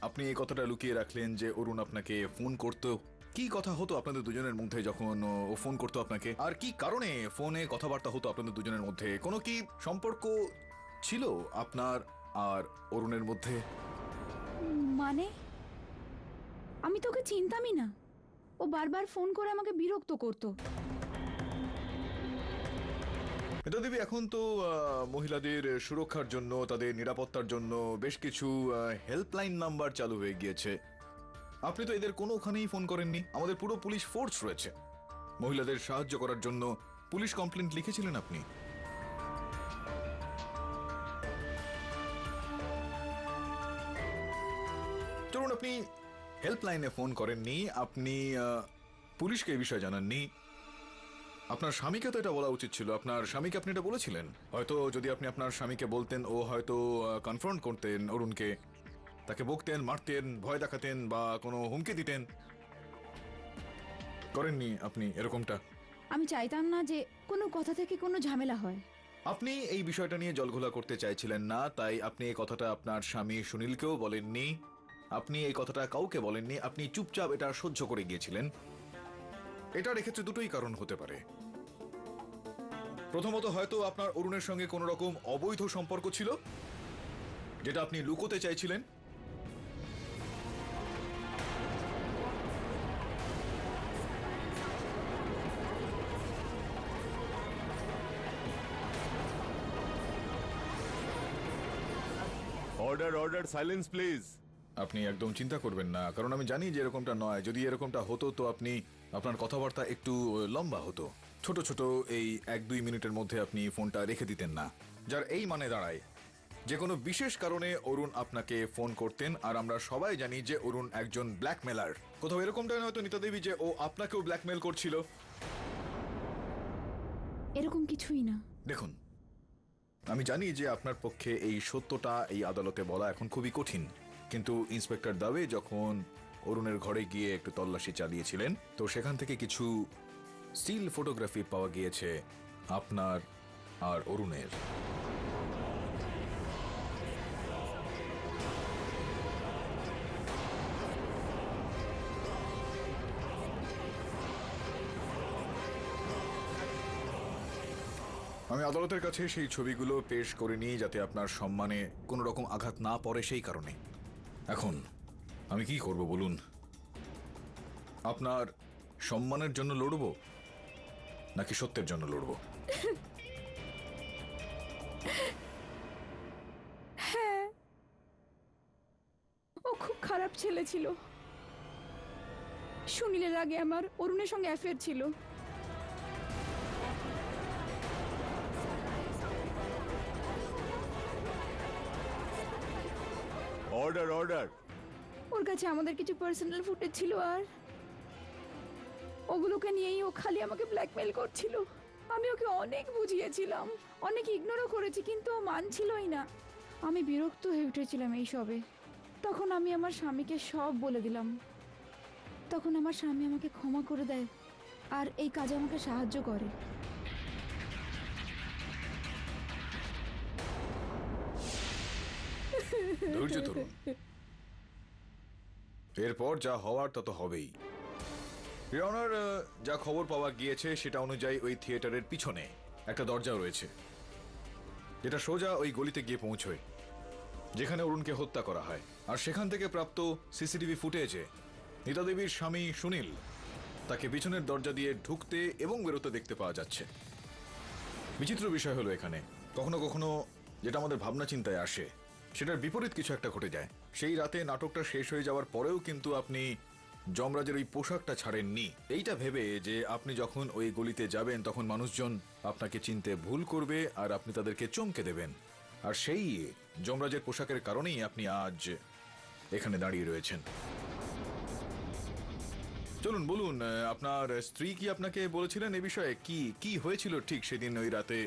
[SPEAKER 3] আপনি এই কথাটা লুকিয়ে রাখলেন যে অরুণ আপনাকে ফোন করতো? কি কথা হতো আপনাদের দুজনের মধ্যে যখন ও ফোন করতো আপনাকে? আর কি কারণে ফোনে কথাবার্তা হতো আপনাদের দুজনের মধ্যে? কোনো কি সম্পর্ক ছিল আপনার আর অরুণের মধ্যে?
[SPEAKER 7] মানে আমি তোকে চিনতামই না, ও বারবার ফোন করে আমাকে বিরক্ত করতো।
[SPEAKER 3] এটা দেবী, এখন তো মহিলাদের সুরক্ষার জন্য, তাদের নিরাপত্তার জন্য বেশ কিছু হেল্পলাইন নাম্বার চালু হয়ে গিয়েছে। আপনি তো এদের কোনোখানেই ফোন করেননি। আমাদের পুরো পুলিশ ফোর্স রয়েছে মহিলাদের সাহায্য করার জন্য। পুলিশ কমপ্লেন্ট লিখেছিলেন আপনি। ধরুন আপনি হেল্পলাইনে ফোন করেননি, আপনি পুলিশকে এই বিষয়ে জানাননি। আপনার স্বামীকে তো এটা বলা উচিত ছিল। আপনার স্বামীকে আপনি এটা বলেছিলেন। হয়তো যদি আপনি আপনার স্বামীকে বলতেন, ও হয়তো কনফ্রন্ট করতেন অরুণকে, তাকে বকতেন, মারতেন, ভয় দেখাতেন বা কোনো হুমকি দিতেন। করেননি আপনি এরকমটা?
[SPEAKER 7] আমি চাইতাম না যে কোনো কথা থেকে কোনো ঝামেলা হয়।
[SPEAKER 3] আপনি এই বিষয়টা নিয়ে জলঘোলা করতে চাইছিলেন না, তাই আপনি এই কথাটা আপনার স্বামী সুনীলকেও বলেননি। আপনি এই কথাটা কাউকে বলেননি। আপনি চুপচাপ এটা সহ্য করে গিয়েছিলেন। এটার এক্ষেত্রে দুটোই কারণ হতে পারে। প্রথমত, হয়তো আপনার অরুণের সঙ্গে কোনো রকম অবৈধ সম্পর্ক ছিল, যেটা আপনি লুকোতে চাইছিলেন।
[SPEAKER 8] Order order silence please.
[SPEAKER 3] আপনি একদম চিন্তা করবেন না, কারণ আমি জানি যে এরকমটা নয়। যদি এরকমটা হতো তো আপনার কথাবার্তা একটু লম্বা হতো। ছোট ছোট এই 1-2 মিনিটের মধ্যে আপনি ফোনটা রেখে দিতেন না, যার এই মানে দাঁড়ায় যে কোনো বিশেষ কারণে অরুণ আপনাকে ফোন করতেন। আর আমরা সবাই জানি যে অরুণ একজন ব্ল্যাকমেলার। কোথাও এরকমটা নয়তো নিতা দেবী যে ও আপনাকেও ব্ল্যাকমেল করছিল?
[SPEAKER 7] এরকম কিছুই না।
[SPEAKER 3] দেখুন, আমি জানি যে আপনার পক্ষে এই সত্যটা এই আদালতে বলা এখন খুবই কঠিন, কিন্তু ইন্সপেক্টর দাবে যখন অরুণের ঘরে গিয়ে একটু তল্লাশি চালিয়েছিলেন, তো সেখান থেকে কিছু স্টিল ফটোগ্রাফি পাওয়া গিয়েছে আপনার আর অরুণের। আমি আদালতের কাছে সেই ছবিগুলো পেশ করিনি যাতে আপনার সম্মানে কোনো রকম আঘাত না পড়ে, সেই কারণে। এখন আমি কি করব বলুন? আপনার সম্মানের জন্য লড়ব নাকি সত্যের জন্য লড়ব?
[SPEAKER 7] হ্যাঁ, ও খুব খারাপ ছেলে ছিল। সুনীলের আগে আমার অরুণের সঙ্গে অ্যাফেয়ার ছিল।
[SPEAKER 8] Order order.
[SPEAKER 7] ওর কাছে আমাদের কিছু পার্সোনাল ফুটেজ ছিল, আর ওগুলোকে নিয়েই ও খালি আমাকে ব্ল্যাকমেল করছিল। আমি ওকে অনেক বুঝিয়েছিলাম, অনেক ইগনোরও করেছি, কিন্তু ও মানছিলই না। আমি বিরক্ত হয়ে উঠেছিলাম এই সবে। তখন আমি আমার স্বামীকে সব বলে দিলাম। তখন আমার স্বামী আমাকে ক্ষমা করে দেয় আর এই কাজে আমাকে সাহায্য করে।
[SPEAKER 3] ধৈর্য ধরুন, এরপর যা হওয়ার তা তো হবেই। অনার, যা খবর পাওয়া গিয়েছে সেটা অনুযায়ী ওই থিয়েটারের পিছনে একটা দরজা রয়েছে, যেটা সোজা ওই গলিতে গিয়ে পৌঁছয় যেখানে অরুণকে হত্যা করা হয়। আর সেখান থেকে প্রাপ্ত সিসিটিভি ফুটেজে নীতা দেবীর স্বামী সুনীল তাকে পিছনের দরজা দিয়ে ঢুকতে এবং বেরোতে দেখতে পাওয়া যাচ্ছে। বিচিত্র বিষয় হলো এখানে কখনো কখনো যেটা আমাদের ভাবনা চিন্তায় আসে সেটার বিপরীত কিছু একটা ঘটে যায়। সেই রাতে নাটকটা শেষ হয়ে যাওয়ার পরেও কিন্তু আপনি যমরাজের ওই পোশাকটা ছাড়েননি, এইটা ভেবে যে আপনি যখন ওই গলিতে যাবেন তখন মানুষজন আপনাকে চিনতে ভুল করবে আর আপনি তাদেরকে চমকে দেবেন। আর সেই যমরাজের পোশাকের কারণেই আপনি আজ এখানে দাঁড়িয়ে রয়েছেন। চলুন বলুন, আপনার স্ত্রী কি আপনাকে বলেছিলেন এ বিষয়ে? কি কি হয়েছিল ঠিক সেদিন ওই রাতে?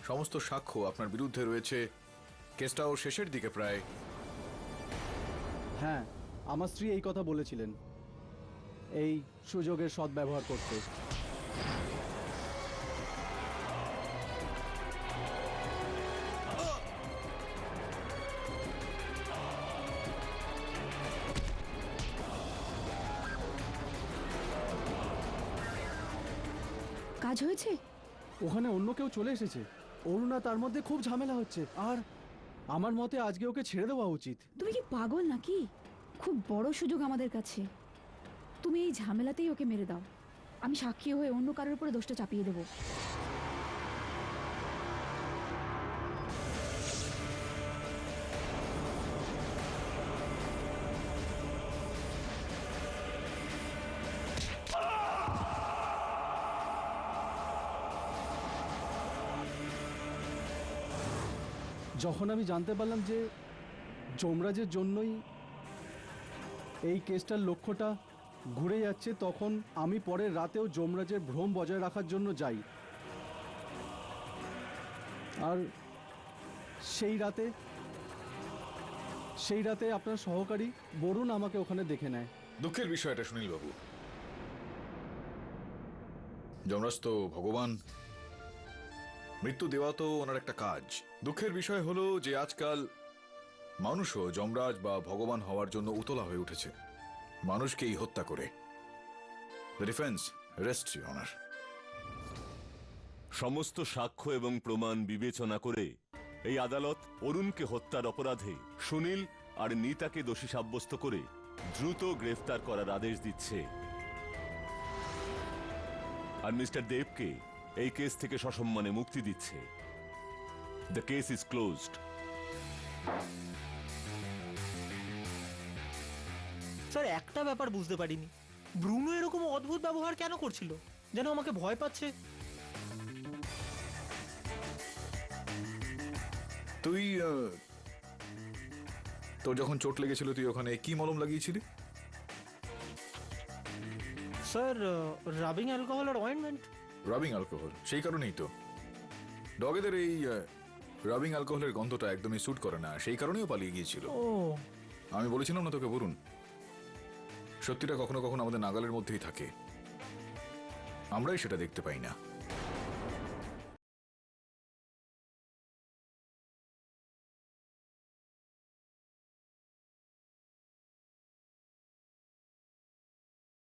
[SPEAKER 3] সমস্ত সাক্ষ্য আপনার বিরুদ্ধে রয়েছে, কেসটাও শেষের দিকে প্রায়।
[SPEAKER 11] হ্যাঁ, আমার স্ত্রী এই কথা বলেছিলেন, এই সুযোগের সদ্ব্যবহার করতে।
[SPEAKER 7] কাজ হয়েছে?
[SPEAKER 11] ওখানে অন্য কেউ চলে এসেছে, অরুণা তার মধ্যে খুব ঝামেলা হচ্ছে। আর আমার মতে আজকে ওকে ছেড়ে দেওয়া উচিত।
[SPEAKER 7] তুমি কি পাগল নাকি? খুব বড় সুযোগ আমাদের কাছে। তুমি এই ঝামেলাতেই ওকে মেরে দাও, আমি সাক্ষী হয়ে অন্য কারোর উপরে দোষটা চাপিয়ে দেবো।
[SPEAKER 11] যখন আমি জানতে পারলাম যে যমরাজের জন্যই এই কেসটার লক্ষ্যটা ঘুরে যাচ্ছে, তখন আমি পরের রাতেও যমরাজের ভ্রম বজায় রাখার জন্য যাই। আর সেই রাতে আপনার সহকারী বরুণ আমাকে ওখানে দেখে নেয়।
[SPEAKER 3] দুঃখের বিষয় এটা সুনীল বাবু, যমরাজ তো ভগবান, মৃত্যু দেওয়া তো ওনার একটা কাজ। দুঃখের বিষয় হলো যে আজকাল মানুষও যমরাজ বা ভগবান হওয়ার জন্য উতলা হয়ে উঠেছে, মানুষকেই হত্যা করে। The defence রেস্টস your honour.
[SPEAKER 8] সমস্ত সাক্ষ্য এবং প্রমাণ বিবেচনা করে এই আদালত অরুণকে হত্যার অপরাধে সুনীল আর নীতাকে দোষী সাব্যস্ত করে দ্রুত গ্রেফতার করার আদেশ দিচ্ছে। আর মিস্টার দেবকে এই কেস থেকে সসম্মানে মুক্তি দিচ্ছে। The case is closed.
[SPEAKER 1] Sir, একটা ব্যাপার বুঝতে পারিনি, ব্রুনো এরকম অদ্ভুত ব্যবহার কেন করছিল, যেন আমাকে ভয় পাচ্ছে।
[SPEAKER 3] তুই তোর যখন চোট লেগেছিল তুই ওখানে কি মলম লাগিয়েছিলি?
[SPEAKER 1] স্যার, রাবিং অ্যালকোহল আর অয়েন্টমেন্ট।
[SPEAKER 3] Rubbing alcohol? সেই কারণেই তো ডগেদের এই রাবিং অ্যালকোহলের গন্ধটা একদমই স্যুট করে না, সেই কারণেও পালিয়ে গিয়েছিল।
[SPEAKER 1] ও,
[SPEAKER 3] আমি বলেছিলাম না তোকে বলুন, সত্যিটা কখনো কখনো আমাদের নাগালের মধ্যেই থাকে, আমরাই সেটা দেখতে পাই না।